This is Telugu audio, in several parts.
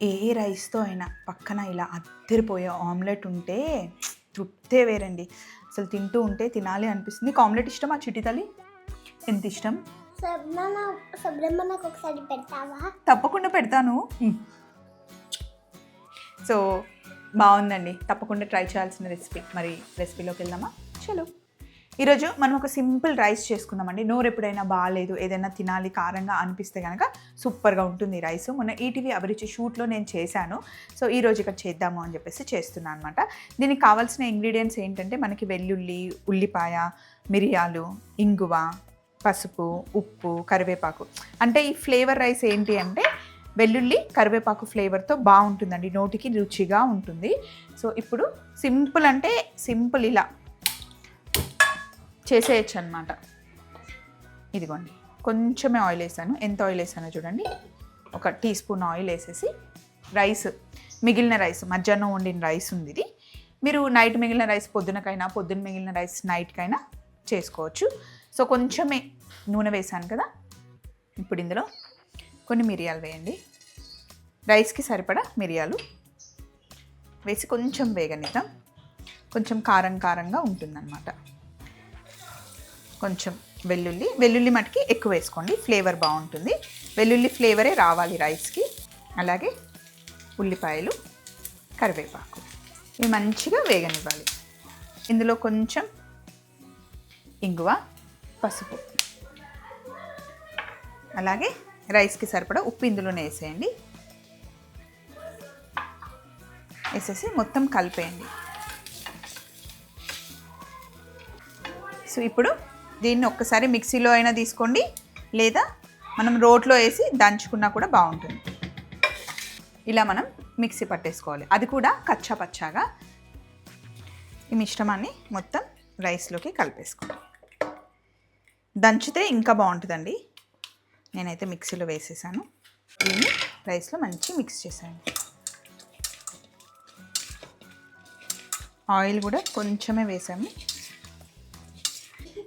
ఏ రైస్తో అయినా పక్కన ఇలా అద్దరిపోయే ఆమ్లెట్ ఉంటే తృప్తే వేరండి. అసలు తింటూ ఉంటే తినాలి అనిపిస్తుంది. నీకు ఆమ్లెట్ ఇష్టమా చిట్టి తల్లి? ఎంత ఇష్టం? నాకు ఒకసారి పెడతావా? తప్పకుండా పెడతాను. సో బాగుందండి, తప్పకుండా ట్రై చేయాల్సిన రెసిపీ. మరి రెసిపీలోకి వెళ్దామా? చలో. ఈరోజు మనం ఒక సింపుల్ రైస్ చేసుకుందామండి. నోరు ఎప్పుడైనా బాగాలేదు, ఏదైనా తినాలి కారంగా అనిపిస్తే కనుక సూపర్గా ఉంటుంది ఈ రైస్. మొన్న ఈటీవీ అభిరుచి షూట్లో నేను చేశాను. సో ఈరోజు ఇక్కడ చేద్దాము అని చెప్పేసి చేస్తున్నాను అనమాట. దీనికి కావాల్సిన ఇంగ్రీడియంట్స్ ఏంటంటే మనకి వెల్లుల్లి, ఉల్లిపాయ, మిరియాలు, ఇంగువ, పసుపు, ఉప్పు, కరివేపాకు. అంటే ఈ ఫ్లేవర్ రైస్ ఏంటి అంటే వెల్లుల్లి కరివేపాకు ఫ్లేవర్తో బాగుంటుందండి, నోటికి రుచిగా ఉంటుంది. సో ఇప్పుడు సింపుల్ అంటే సింపుల్ ఇలా చేసేయచ్చు అనమాట. ఇదిగోండి, కొంచెమే ఆయిల్ వేసాను. ఎంత ఆయిల్ వేసానో చూడండి. 1 టీ స్పూన్ ఆయిల్ వేసేసి రైస్, మిగిలిన రైస్ మధ్యాహ్నం వండిన రైస్ ఉంది ఇది. మీరు నైట్ మిగిలిన రైస్ పొద్దునకైనా, పొద్దున్న మిగిలిన రైస్ నైట్కైనా చేసుకోవచ్చు. సో కొంచెమే నూనె వేసాను కదా. ఇప్పుడు ఇందులో కొన్ని మిరియాలు వేయండి. రైస్కి సరిపడా మిరియాలు వేసి కొంచెం వేగనిద్దాం. కొంచెం కారం కారంగా ఉంటుందన్నమాట. కొంచెం వెల్లుల్లి మటుకి ఎక్కువ వేసుకోండి, ఫ్లేవర్ బాగుంటుంది. వెల్లుల్లి ఫ్లేవరే రావాలి రైస్కి. అలాగే ఉల్లిపాయలు, కరివేపాకు ఇవి మంచిగా వేగనివ్వాలి. ఇందులో కొంచెం ఇంగువ, పసుపు, అలాగే రైస్కి సరిపడా ఉప్పు ఇందులోనే వేసేయండి. వేసేసి మొత్తం కలిపేయండి. సో ఇప్పుడు దీన్ని ఒక్కసారి మిక్సీలో అయినా తీసుకోండి, లేదా మనం రోట్లో వేసి దంచుకున్నా కూడా బాగుంటుంది. ఇలా మనం మిక్సీ పట్టేసుకోవాలి, అది కూడా కచ్చా పచ్చాగా. ఈ మిశ్రమాన్ని మొత్తం రైస్లోకి కలిపేసుకోండి. దంచితే ఇంకా బాగుంటుందండి. నేనైతే మిక్సీలో వేసేసాను. దీన్ని రైస్లో మంచి మిక్స్ చేసేయండి. ఆయిల్ కూడా కొంచెమే వేసాము.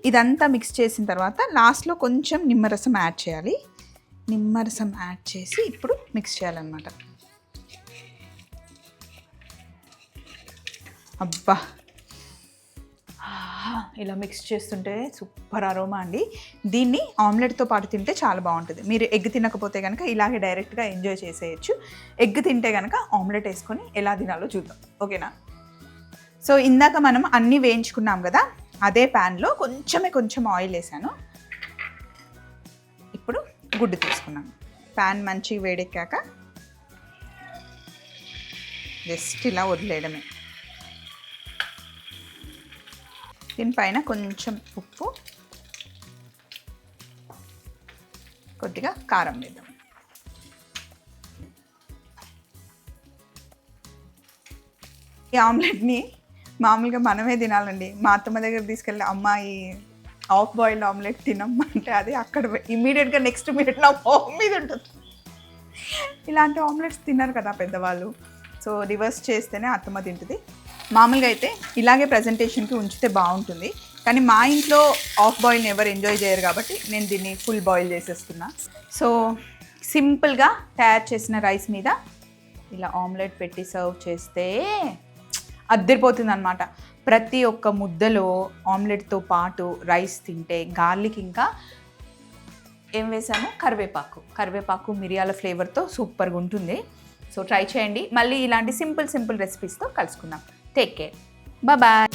ఇదంతా మిక్స్ చేసిన తర్వాత లాస్ట్లో కొంచెం నిమ్మరసం యాడ్ చేయాలి. నిమ్మరసం యాడ్ చేసి ఇప్పుడు మిక్స్ చేయాలన్నమాట. అబ్బా, ఇలా మిక్స్ చేస్తుంటే సూపర్ అరోమా అండి. దీన్ని ఆమ్లెట్తో పాటు తింటే చాలా బాగుంటుంది. మీరు ఎగ్ తినకపోతే కనుక ఇలాగే డైరెక్ట్గా ఎంజాయ్ చేసేయచ్చు. ఎగ్ తింటే కనుక ఆమ్లెట్ వేసుకొని ఎలా తినాలో చూద్దాం, ఓకేనా? సో ఇందాక మనం అన్నీ వేయించుకున్నాం కదా, అదే ప్యాన్లో కొంచెం ఆయిల్ వేసాను. ఇప్పుడు గుడ్డు తీసుకున్నాను. ప్యాన్ మంచిగా వేడెక్కాక జస్ట్ ఇలా వదిలేయడమే. దీనిపైన కొంచెం ఉప్పు, కొద్దిగా కారం వేద్దాం. ఈ ఆమ్లెట్ని మామూలుగా మనమే తినాలండి. మా అత్తమ్మ దగ్గర తీసుకెళ్ళి అమ్మాయి హాఫ్ బాయిల్డ్ ఆమ్లెట్ తినమ్మంటే అది అక్కడ ఇమీడియట్గా నెక్స్ట్ మినిట్ నా మొహం మీద ఉంటుంది. ఇలాంటి ఆమ్లెట్స్ తిన్నారు కదా పెద్దవాళ్ళు. సో రివర్స్ చేస్తేనే అత్తమ్మ తింటుంది. మామూలుగా అయితే ఇలాగే ప్రజెంటేషన్కి ఉంచితే బాగుంటుంది, కానీ మా ఇంట్లో హాఫ్ బాయిల్ని ఎవరు ఎంజాయ్ చేయరు కాబట్టి నేను దీన్ని ఫుల్ బాయిల్ చేసేస్తున్నా. సో సింపుల్గా తయారు చేసిన రైస్ మీద ఇలా ఆమ్లెట్ పెట్టి సర్వ్ చేస్తే అద్దరిపోతుంది అనమాట. ప్రతి ఒక్క ముద్దలో ఆమ్లెట్తో పాటు రైస్ తింటే గార్లిక్, ఇంకా ఏం వేసాము, కరివేపాకు మిరియాల ఫ్లేవర్తో సూపర్గా ఉంటుంది. సో ట్రై చేయండి. మళ్ళీ ఇలాంటి సింపుల్ రెసిపీస్తో కలుసుకుందాం. Take care, bye.